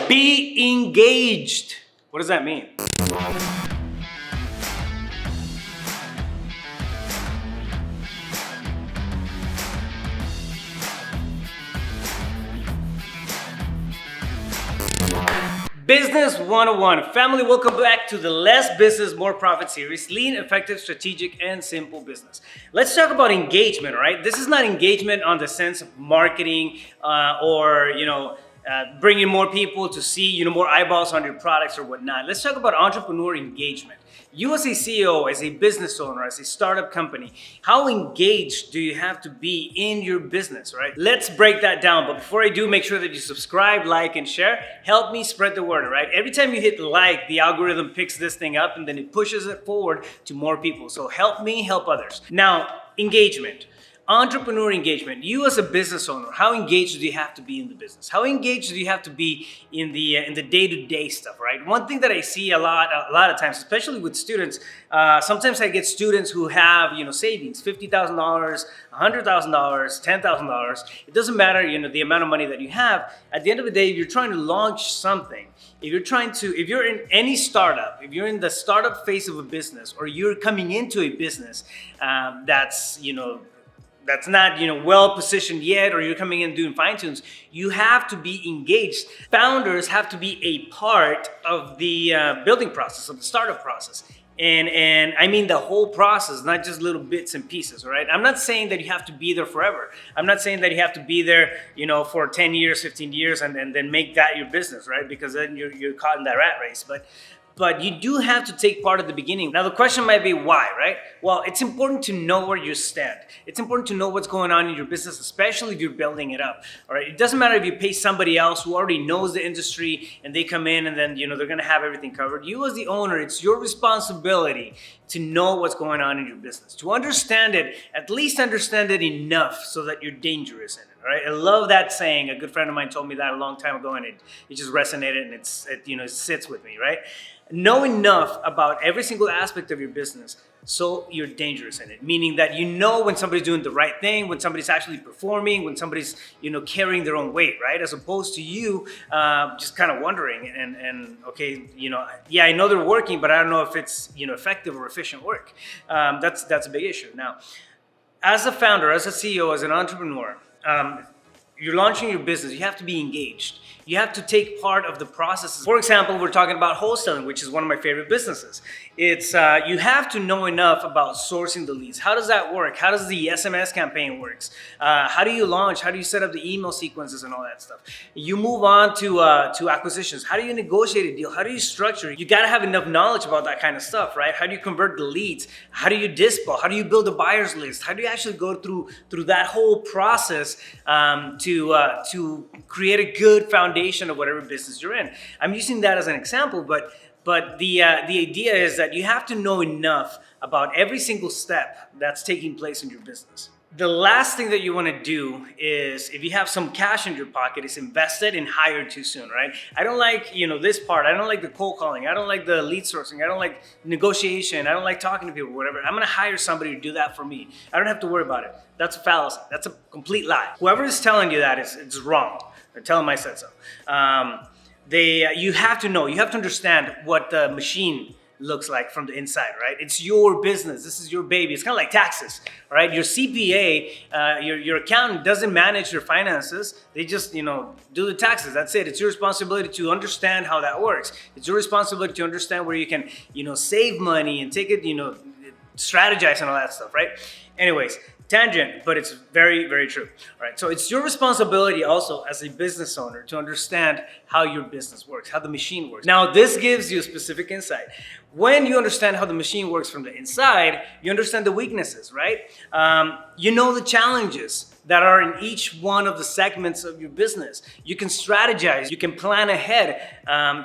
Be engaged. What does that mean? Business 101. Family, welcome back to the Less Business, More Profit series. Lean, effective, strategic, and simple business. Let's talk about engagement, right? This is not engagement on the sense of marketing or bringing more people to see, more eyeballs on your products or whatnot. Let's talk about entrepreneur engagement. You as a CEO, as a business owner, as a startup company, how engaged do you have to be in your business, right? Let's break that down. But before I do, make sure that you subscribe, like, and share. Help me spread the word, right? Every time you hit like, the algorithm picks this thing up and then it pushes it forward to more people. So help me help others. Now, engagement. Entrepreneur engagement. You as a business owner, how engaged do you have to be in the business? How engaged do you have to be in the day-to-day stuff, right? One thing that I see a lot of times, especially with students, sometimes I get students who have savings, $50,000, $100,000, $10,000. It doesn't matter the amount of money that you have. At the end of the day, if you're trying to launch something, if you're in any startup, if you're in the startup phase of a business, or you're coming into a business that's not well positioned yet, or you're coming in doing fine tunes, you have to be engaged. Founders have to be a part of the building process, of the startup process. And I mean the whole process, not just little bits and pieces, right? I'm not saying that you have to be there forever. I'm not saying that you have to be there, for 10 years, 15 years, and then make that your business, right? Because then you're caught in that rat race. But you do have to take part at the beginning. Now, the question might be why, right? Well, it's important to know where you stand. It's important to know what's going on in your business, especially if you're building it up, all right? It doesn't matter if you pay somebody else who already knows the industry and they come in and then, they're gonna have everything covered. You as the owner, it's your responsibility to know what's going on in your business, to understand it, at least understand it enough so that you're dangerous in it. Right? I love that saying. A good friend of mine told me that a long time ago, and it just resonated, and it sits with me, right? Know enough about every single aspect of your business so you're dangerous in it. Meaning that when somebody's doing the right thing, when somebody's actually performing, when somebody's carrying their own weight, right? As opposed to you just kind of wondering and okay, I know they're working, but I don't know if it's effective or efficient work. That's a big issue. Now, as a founder, as a CEO, as an entrepreneur, you're launching your business, you have to be engaged. You have to take part of the processes. For example, we're talking about wholesaling, which is one of my favorite businesses. It's you have to know enough about sourcing the leads. How does that work? How does the SMS campaign works? How do you launch? How do you set up the email sequences and all that stuff? You move on to acquisitions. How do you negotiate a deal? How do you structure it? You got to have enough knowledge about that kind of stuff, right? How do you convert the leads? How do you dispo? How do you build a buyer's list? How do you actually go through that whole process to create a good foundation of whatever business you're in? I'm using that as an example, but the idea is that you have to know enough about every single step that's taking place in your business. The last thing that you want to do is, if you have some cash in your pocket, is invest it and hire too soon, right? I don't like, this part. I don't like the cold calling. I don't like the lead sourcing. I don't like negotiation. I don't like talking to people, whatever. I'm going to hire somebody to do that for me. I don't have to worry about it. That's a fallacy. That's a complete lie. Whoever is telling you that it's wrong. Tell them I said so. You have to know, you have to understand what the machine looks like from the inside, right? It's your business. This is your baby. It's kind of like taxes, right? Your CPA, your accountant doesn't manage your finances. They just, do the taxes. That's it. It's your responsibility to understand how that works. It's your responsibility to understand where you can, save money and take it, strategize and all that stuff, right? Anyways, tangent, but it's very, very true. All right. So it's your responsibility also as a business owner to understand how your business works, how the machine works. Now, this gives you a specific insight. When you understand how the machine works from the inside, you understand the weaknesses, right? You know the challenges that are in each one of the segments of your business. You can strategize, you can plan ahead,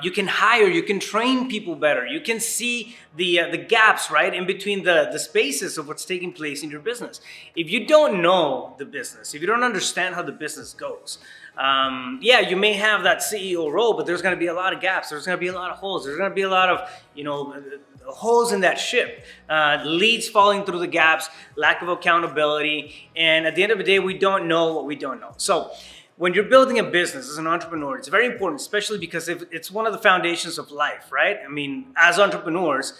you can hire, you can train people better, you can see the gaps, right, in between the spaces of what's taking place in your business. If you don't know the business, if you don't understand how the business goes, you may have that CEO role, but there's going to be a lot of gaps. There's going to be a lot of holes. There's going to be a lot of, holes in that ship, leads falling through the gaps, lack of accountability. And at the end of the day, we don't know what we don't know. So when you're building a business as an entrepreneur, it's very important, especially because it's one of the foundations of life, right? I mean, as entrepreneurs,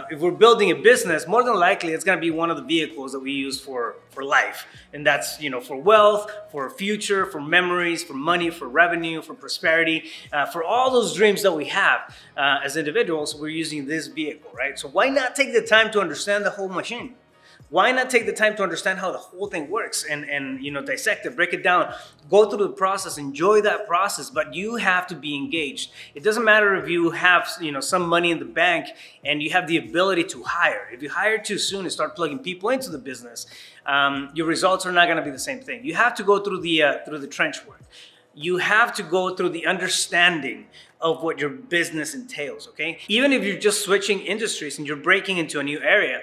if we're building a business, more than likely it's going to be one of the vehicles that we use for life. And that's, for wealth, for future, for memories, for money, for revenue, for prosperity, for all those dreams that we have as individuals, we're using this vehicle, right? So why not take the time to understand the whole machine? Why not take the time to understand how the whole thing works and dissect it, break it down, go through the process, enjoy that process, but you have to be engaged. It doesn't matter if you have, some money in the bank and you have the ability to hire. If you hire too soon and start plugging people into the business, your results are not going to be the same thing. You have to go through the trench work. You have to go through the understanding of what your business entails, okay? Even if you're just switching industries and you're breaking into a new area,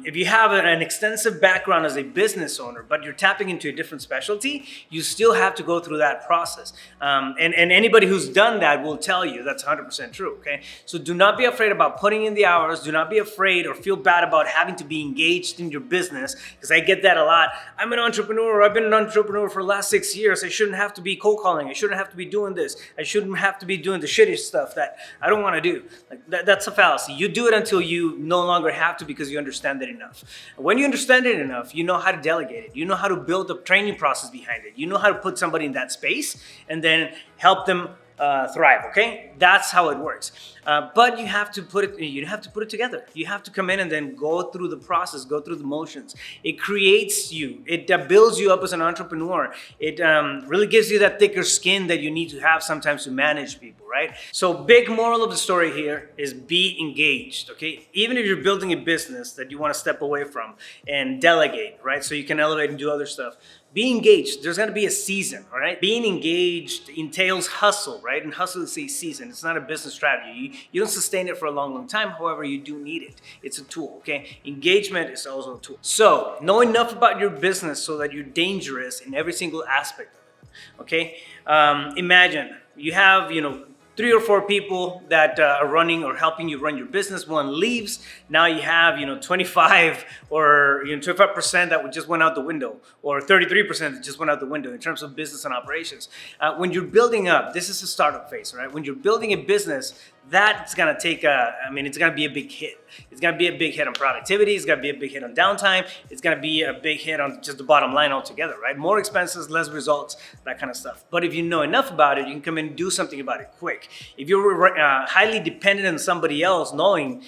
if you have an extensive background as a business owner, but you're tapping into a different specialty, you still have to go through that process. And anybody who's done that will tell you that's 100% true, okay? So do not be afraid about putting in the hours. Do not be afraid or feel bad about having to be engaged in your business, because I get that a lot. I'm an entrepreneur. I've been an entrepreneur for the last 6 years. I shouldn't have to be cold calling. I shouldn't have to be doing this. I shouldn't have to be doing the shitty stuff that I don't want to do. That's a fallacy. You do it until you no longer have to, because you understand it enough. When you understand it enough, you know how to delegate it. You know how to build a training process behind it. You know how to put somebody in that space and then help them thrive. Okay, that's how it works. But you have to put it. You have to put it together. You have to come in and then go through the process, go through the motions. It creates you. It builds you up as an entrepreneur. It really gives you that thicker skin that you need to have sometimes to manage people, right? So, big moral of the story here is be engaged. Okay, even if you're building a business that you want to step away from and delegate, right? So you can elevate and do other stuff. Be engaged. There's going to be a season, all right? Being engaged entails hustle, right? And hustle is a season. It's not a business strategy. You don't sustain it for a long, long time. However, you do need it. It's a tool, okay? Engagement is also a tool. So, know enough about your business so that you're dangerous in every single aspect of it, okay? Imagine you have, 3 or 4 people that are running or helping you run your business. One leaves. Now you have, 25 or 25% that just went out the window, or 33% that just went out the window in terms of business and operations. When you're building up, this is a startup phase, right? When you're building a business, that's gonna take it's gonna be a big hit. It's gonna be a big hit on productivity. It's gonna be a big hit on downtime. It's gonna be a big hit on just the bottom line altogether, right? More expenses, less results, that kind of stuff. But if you know enough about it, you can come in and do something about it quick. If you're highly dependent on somebody else knowing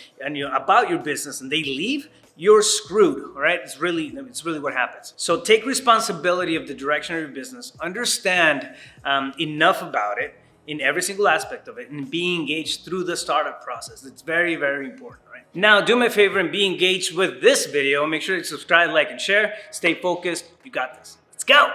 about your business and they leave, you're screwed, all right? It's really what happens. So take responsibility of the direction of your business. Understand enough about it in every single aspect of it, and be engaged through the startup process. It's very, very important, right? Now, do me a favor and be engaged with this video. Make sure to subscribe, like, and share. Stay focused. You got this. Let's go.